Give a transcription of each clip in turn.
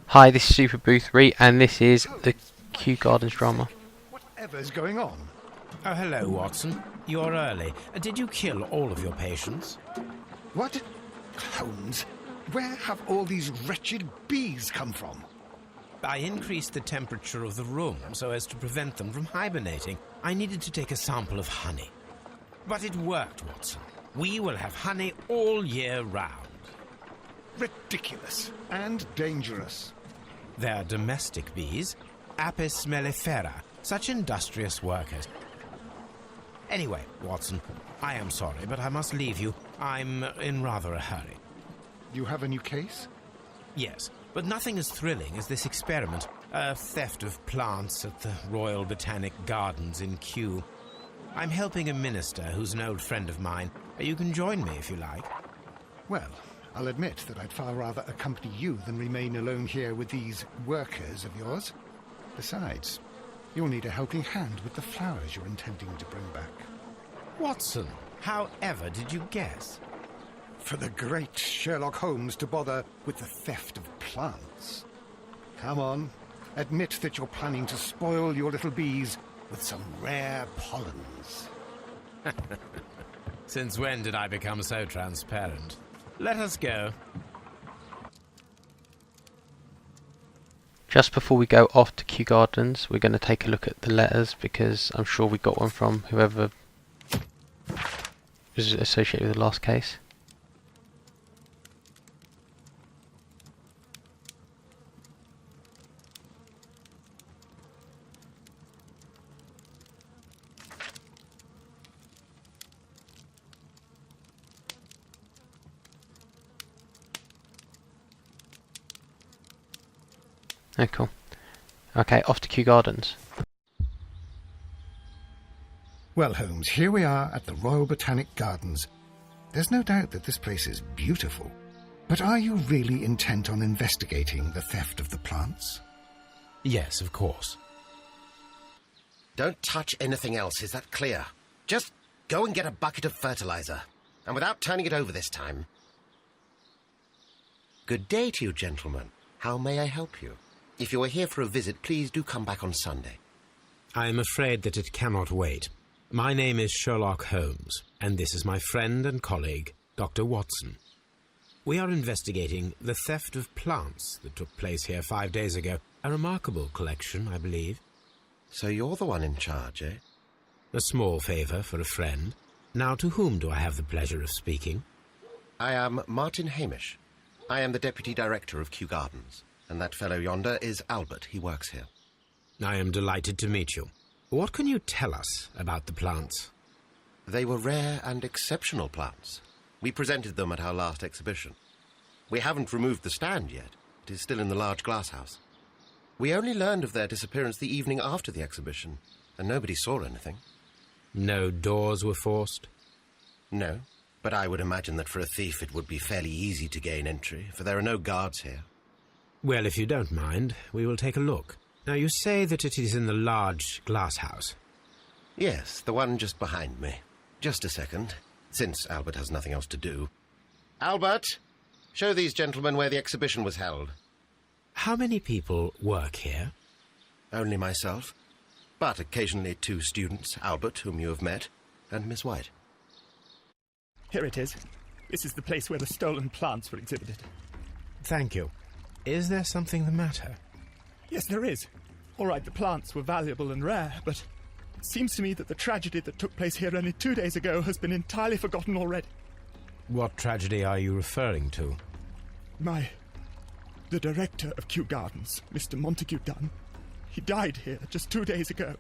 Hi, this is Super Booth Re, and this is the Kew Gardens drama. Whatever's going on? Oh, hello, Watson. You're early. Did you kill all of your patients? What? Holmes, where have all these wretched bees come from? I increased the temperature of the room so as to prevent them from hibernating. I needed to take a sample of honey. But it worked, Watson. We will have honey all year round. Ridiculous and dangerous. They're domestic bees, Apis mellifera, such industrious workers. Anyway, Watson, I am sorry, but I must leave you. I'm in rather a hurry. You have a new case? Yes, but nothing as thrilling as this experiment. A theft of plants at the Royal Botanic Gardens in Kew. I'm helping a minister who's an old friend of mine. You can join me if you like. Well, I'll admit that I'd far rather accompany you than remain alone here with these workers of yours. Besides, you'll need a helping hand with the flowers you're intending to bring back. Watson, however did you guess? For the great Sherlock Holmes to bother with the theft of plants. Come on, admit that you're planning to spoil your little bees with some rare pollens. Since when did I become so transparent? Let us go. Just before we go off to Kew Gardens, we're going to take a look at the letters, because I'm sure we got one from whoever was associated with the last case. Oh, cool. Okay, off to Kew Gardens. Well, Holmes, here we are at the Royal Botanic Gardens. There's no doubt that this place is beautiful. But are you really intent on investigating the theft of the plants? Yes, of course. Don't touch anything else, is that clear? Just go and get a bucket of fertilizer. And without turning it over this time. Good day to you, gentlemen. How may I help you? If you are here for a visit, please do come back on Sunday. I am afraid that it cannot wait. My name is Sherlock Holmes, and this is my friend and colleague, Dr. Watson. We are investigating the theft of plants that took place here 5 days ago. A remarkable collection, I believe. So you're the one in charge, eh? A small favour for a friend. Now, to whom do I have the pleasure of speaking? I am Martin Hamish. I am the Deputy Director of Kew Gardens. And that fellow yonder is Albert. He works here. I am delighted to meet you. What can you tell us about the plants? They were rare and exceptional plants. We presented them at our last exhibition. We haven't removed the stand yet. It is still in the large glass house. We only learned of their disappearance the evening after the exhibition, and nobody saw anything. No doors were forced? No, but I would imagine that for a thief it would be fairly easy to gain entry, for there are no guards here. Well, if you don't mind, we will take a look. Now, you say that it is in the large glass house. Yes, the one just behind me. Just a second, since Albert has nothing else to do. Albert, show these gentlemen where the exhibition was held. How many people work here? Only myself, but occasionally 2 students, Albert, whom you have met, and Miss White. Here it is. This is the place where the stolen plants were exhibited. Thank you. Is there something the matter? Yes, there is. All right, the plants were valuable and rare, but it seems to me that the tragedy that took place here only 2 days ago has been entirely forgotten already. What tragedy are you referring to? The director of Kew Gardens, Mr. Montague Dunn, he died here just 2 days ago.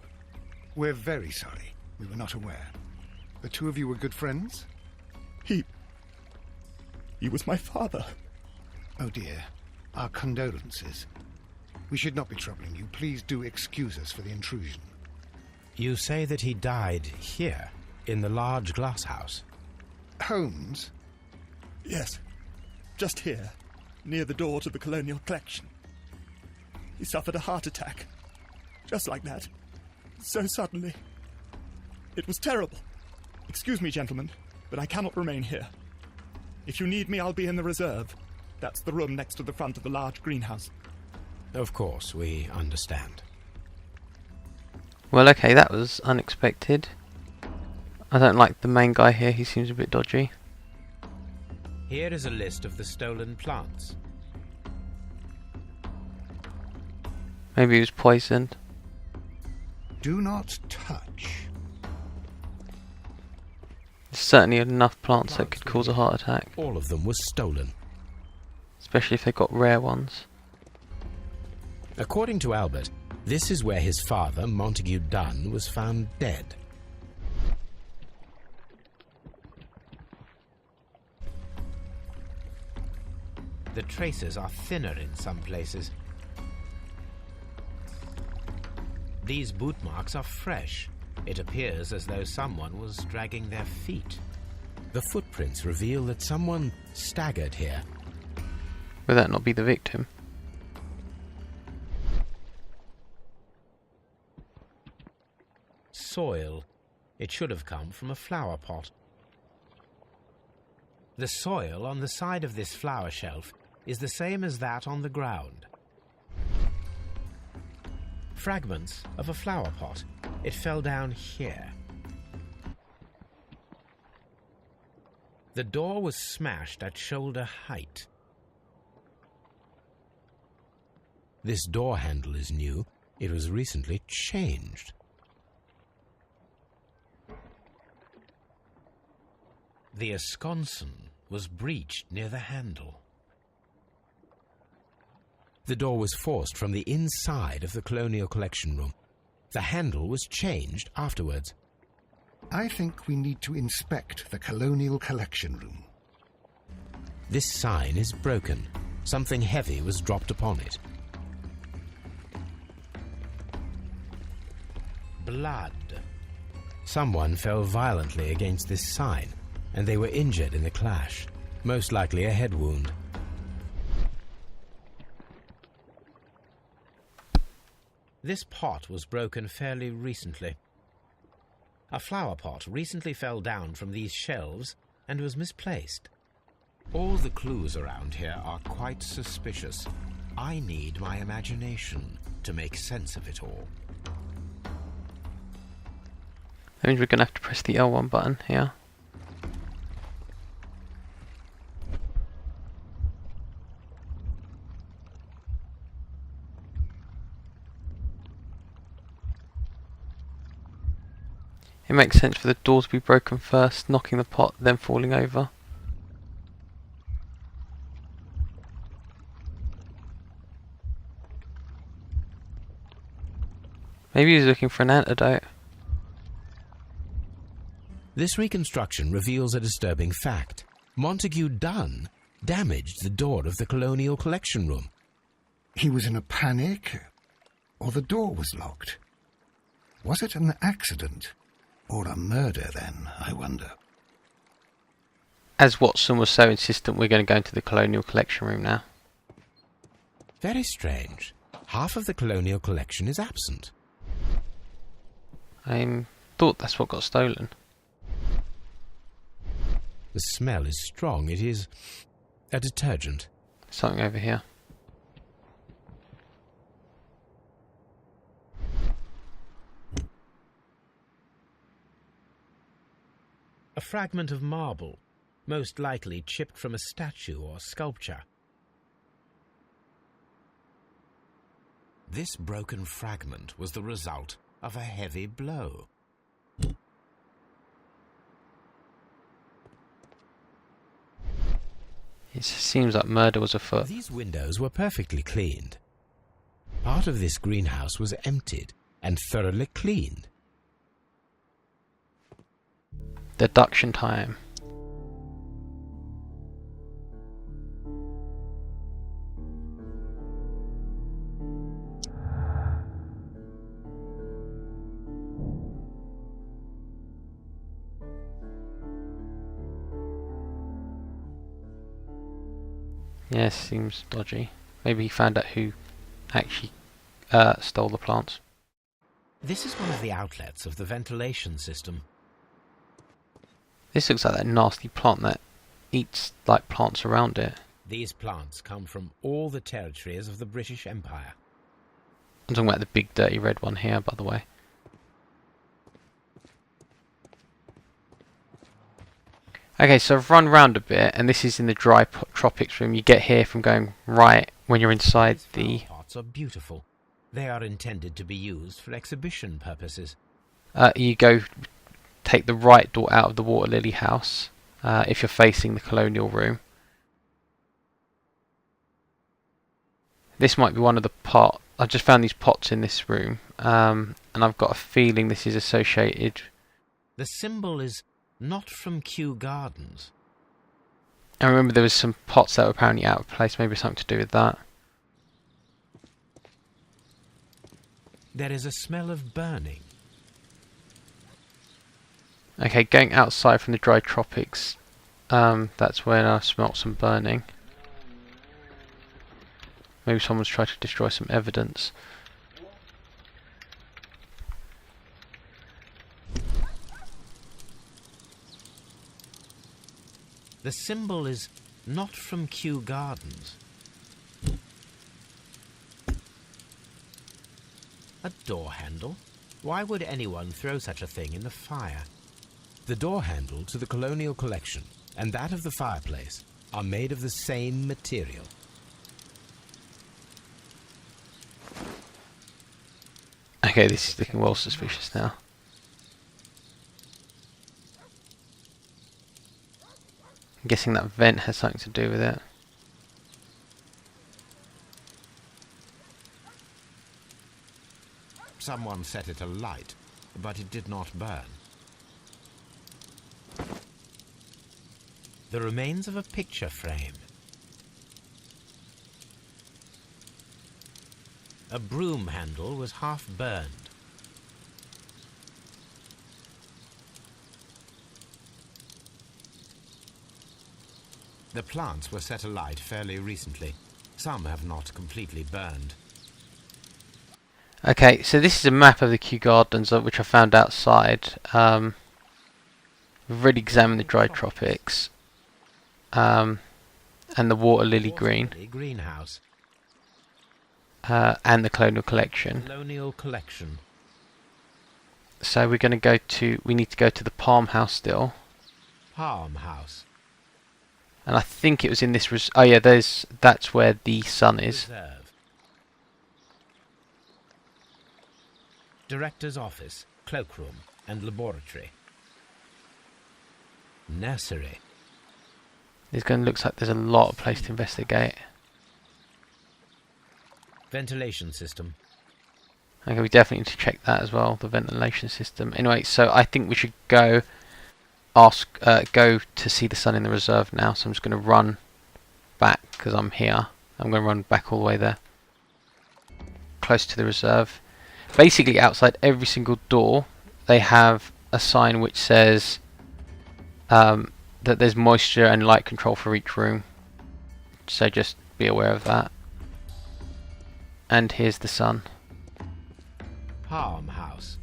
We're very sorry. We were not aware. The two of you were good friends? He was my father. Oh dear. Our condolences. We should not be troubling you. Please do excuse us for the intrusion. You say that he died here, in the large glass house? Holmes? Yes, just here, near the door to the colonial collection. He suffered a heart attack. Just like that. So suddenly. It was terrible. Excuse me, gentlemen, but I cannot remain here. If you need me, I'll be in the reserve. That's the room next to the front of the large greenhouse. Of course, we understand. Well, okay, that was unexpected. I don't like the main guy here, he seems a bit dodgy. Here is a list of the stolen plants. Maybe he was poisoned. Do not touch. There's certainly enough plants that could cause a heart attack, All of them were stolen. especially if they got rare ones. According to Albert, this is where his father, Montague Dunn, was found dead. The traces are thinner in some places. These boot marks are fresh. It appears as though someone was dragging their feet. The footprints reveal that someone staggered here. Would that not be the victim? Soil. It should have come from a flower pot. The soil on the side of this flower shelf is the same as that on the ground. Fragments of a flower pot. It fell down here. The door was smashed at shoulder height. This door handle is new. It was recently changed. The esconsson was breached near the handle. The door was forced from the inside of the Colonial Collection Room. The handle was changed afterwards. I think we need to inspect the Colonial Collection Room. This sign is broken. Something heavy was dropped upon it. Blood. Someone fell violently against this sign, and they were injured in the clash, most likely a head wound. This pot was broken fairly recently. A flower pot recently fell down from these shelves and was misplaced. All the clues around here are quite suspicious. I need my imagination to make sense of it all. That means we're going to have to press the L1 button here. It makes sense for the door to be broken first, knocking the pot, then falling over. Maybe he's looking for an antidote. This reconstruction reveals a disturbing fact. Montague Dunn damaged the door of the Colonial Collection Room. He was in a panic, or the door was locked. Was it an accident, or a murder then, I wonder? As Watson was so insistent, we're going to go into the Colonial Collection Room now. Very strange. Half of the Colonial Collection is absent. I thought that's what got stolen. The smell is strong. It is a detergent. Something over here. A fragment of marble, most likely chipped from a statue or sculpture. This broken fragment was the result of a heavy blow. It seems like murder was afoot. These windows were perfectly cleaned. Part of this greenhouse was emptied and thoroughly cleaned. Deduction time. Yes, seems dodgy. Maybe he found out who actually stole the plants. This is one of the outlets of the ventilation system. This looks like that nasty plant that eats like plants around it. These plants come from all the territories of the British Empire. I'm talking about the big dirty red one here, by the way. Okay, so I've run round a bit, and this is in the dry tropics room. You get here from going right when you're inside the... These pots are beautiful. They are intended to be used for exhibition purposes. You go take the right door out of the water lily house if you're facing the colonial room. This might be one of the pot. I've just found these pots in this room, and I've got a feeling this is associated. The symbol is not from Kew Gardens. I remember there was some pots that were apparently out of place. Maybe something to do with that. There is a smell of burning. Okay, going outside from the dry tropics, that's when I smelt some burning. Maybe someone's tried to destroy some evidence. The symbol is not from Kew Gardens. A door handle? Why would anyone throw such a thing in the fire? The door handle to the colonial collection and that of the fireplace are made of the same material. Okay, this is looking well suspicious now. I'm guessing that vent has something to do with it. Someone set it alight, but it did not burn. The remains of a picture frame. A broom handle was half burned. The plants were set alight fairly recently. Some have not completely burned. Okay, so this is a map of the Kew Gardens which I found outside. We've already examined the dry tropics and the water lily greenhouse and the colonial collection. So we're going to go to. We need to go to the Palm House still. Palm House. And I think it was in this. Oh yeah, that's where the sun is. Reserve. Director's office, cloakroom, and laboratory. Nursery. It's going to look like there's a lot of place to investigate. Ventilation system. Okay, we definitely need to check that as well, the ventilation system. Anyway, so I think we should go to see the sun in the reserve now. So I'm just going to run back because I'm here. I'm going to run back all the way there, close to the reserve. Basically, outside every single door, they have a sign which says that there's moisture and light control for each room. So just be aware of that. And here's the sun. Palm House.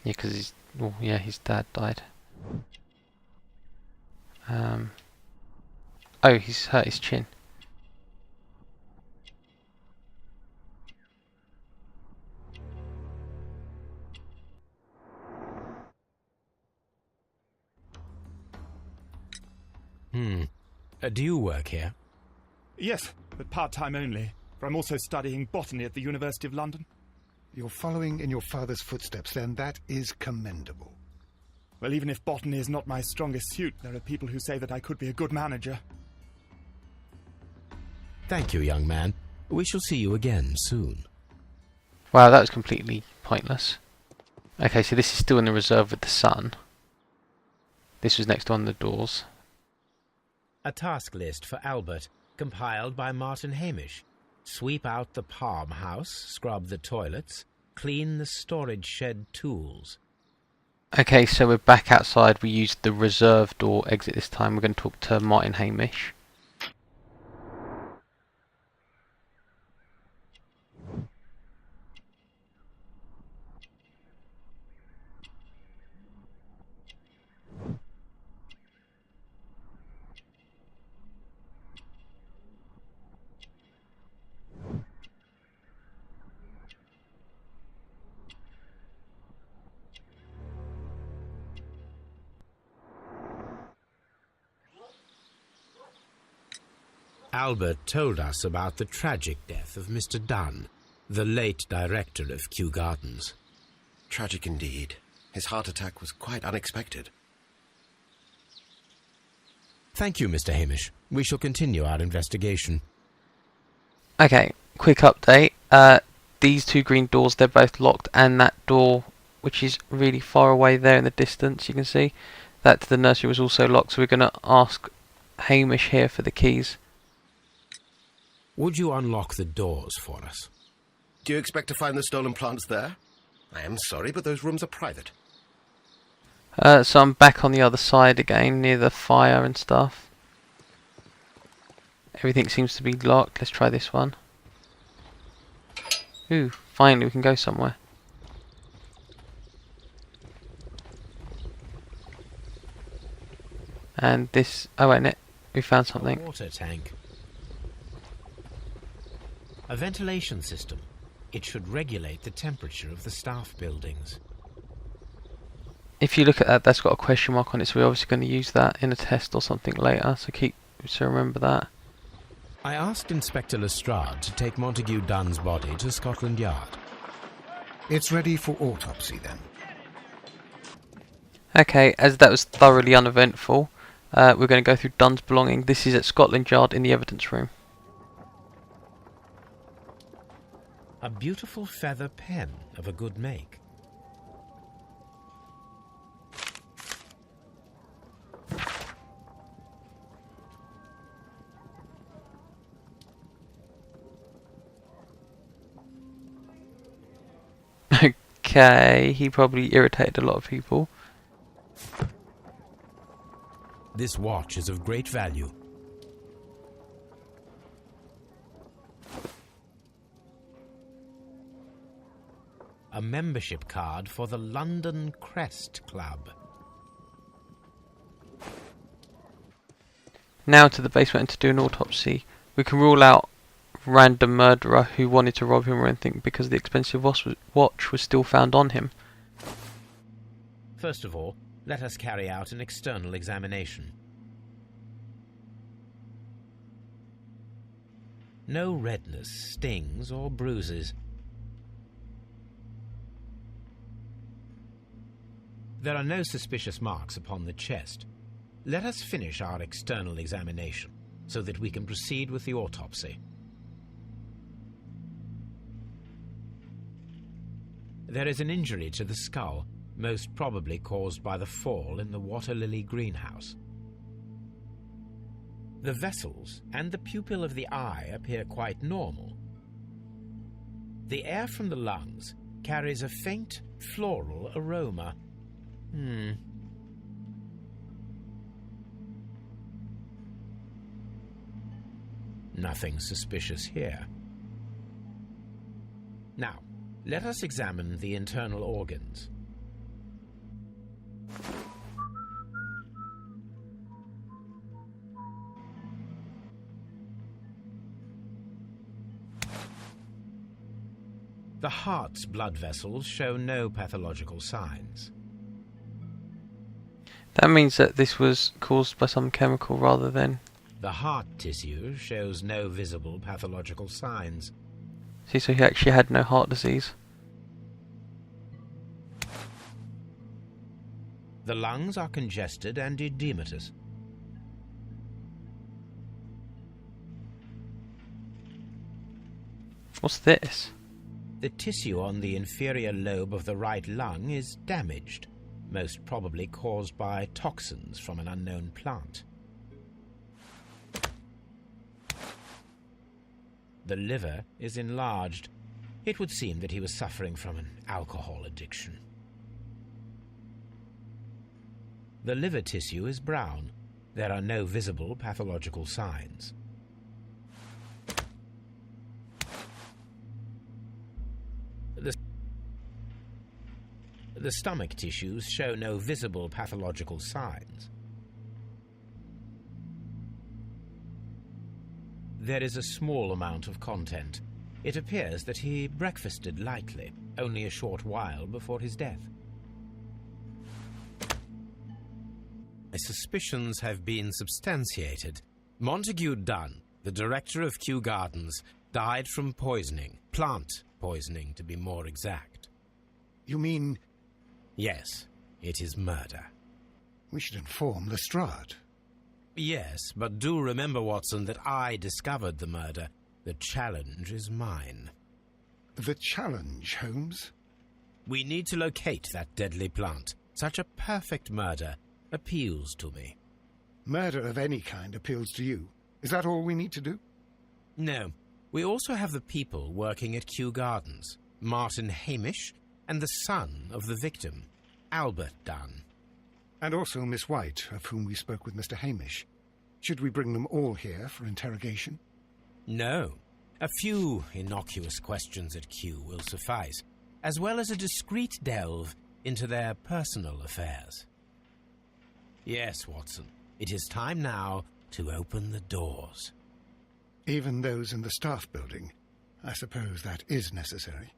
Yeah, because his dad died. Oh, he's hurt his chin. Do you work here? Yes, but part-time only, for I'm also studying botany at the University of London. You're following in your father's footsteps, then. That is commendable. Well, even if botany is not my strongest suit, there are people who say that I could be a good manager. Thank you, young man. We shall see you again soon. Wow, that was completely pointless. Okay, so this is still in the reserve with the sun. This was next on the doors. A task list for Albert, compiled by Martin Hamish. Sweep out the Palm House, scrub the toilets, clean the storage shed tools. Okay, so we're back outside. We used the reserve door exit this time. We're going to talk to Martin Hamish. Albert told us about the tragic death of Mr. Dunn, the late director of Kew Gardens. Tragic indeed. His heart attack was quite unexpected. Thank you, Mr. Hamish. We shall continue our investigation. Okay, quick update. These two green doors, they're both locked, and that door, which is really far away there in the distance, you can see, that to the nursery was also locked, so we're going to ask Hamish here for the keys. Would you unlock the doors for us? Do you expect to find the stolen plants there? I am sorry, but those rooms are private. So I'm back on the other side again, near the fire and stuff. Everything seems to be locked. Let's try this one. Ooh, finally we can go somewhere. And this... oh wait, we found something. A water tank. A ventilation system. It should regulate the temperature of the staff buildings. If you look at that, that's got a question mark on it, so we're obviously going to use that in a test or something later, so remember that. I asked Inspector Lestrade to take Montague Dunn's body to Scotland Yard. It's ready for autopsy then. Okay, as that was thoroughly uneventful, we're going to go through Dunn's belongings. This is at Scotland Yard in the evidence room. A beautiful feather pen of a good make. Okay, he probably irritated a lot of people. This watch is of great value. A membership card for the London Crest Club. Now to the basement to do an autopsy. We can rule out random murderer who wanted to rob him or anything because the expensive watch was still found on him. First of all, let us carry out an external examination. No redness, stings or bruises. There are no suspicious marks upon the chest. Let us finish our external examination so that we can proceed with the autopsy. There is an injury to the skull, most probably caused by the fall in the water lily greenhouse. The vessels and the pupil of the eye appear quite normal. The air from the lungs carries a faint floral aroma. Nothing suspicious here. Now, let us examine the internal organs. The heart's blood vessels show no pathological signs. That means that this was caused by some chemical rather than... The heart tissue shows no visible pathological signs. See, so he actually had no heart disease. The lungs are congested and edematous. What's this? The tissue on the inferior lobe of the right lung is damaged, most probably caused by toxins from an unknown plant. The liver is enlarged. It would seem that he was suffering from an alcohol addiction. The liver tissue is brown. There are no visible pathological signs. The stomach tissues show no visible pathological signs. There is a small amount of content. It appears that he breakfasted lightly, only a short while before his death. My suspicions have been substantiated. Montague Dunn, the director of Kew Gardens, died from poisoning. Plant poisoning, to be more exact. You mean Yes, it is murder. we should inform Lestrade? Yes, but do remember, Watson, that I discovered the murder. The challenge is mine. The challenge, Holmes? We need to locate that deadly plant. Such a perfect murder appeals to me. Murder of any kind appeals to you. Is that all we need to do? No, we also have the people working at Kew Gardens. Martin Hamish and the son of the victim, Albert Dunn. And also Miss White, of whom we spoke with Mr. Hamish. Should we bring them all here for interrogation? No. A few innocuous questions at Kew will suffice, as well as a discreet delve into their personal affairs. Yes, Watson, it is time now to open the doors. Even those in the staff building. I suppose that is necessary.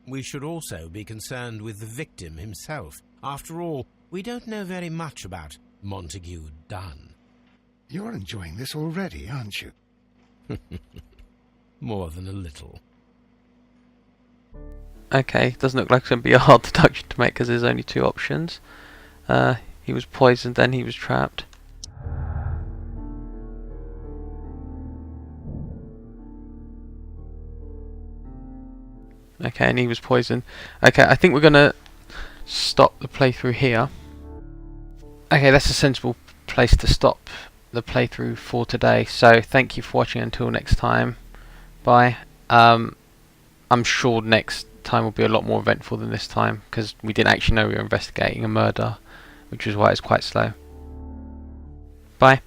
We should also be concerned with the victim himself. After all, we don't know very much about Montague Dunn. You're enjoying this already, aren't you? More than a little. Okay, doesn't look like it's going to be a hard deduction to make because there's only two options. He was poisoned, then he was trapped. Okay, and he was poisoned. Okay, I think we're going to stop the playthrough here. Okay, that's a sensible place to stop the playthrough for today. So thank you for watching. Until next time. Bye. I'm sure next time will be a lot more eventful than this time, because we didn't actually know we were investigating a murder, which is why it's quite slow. Bye.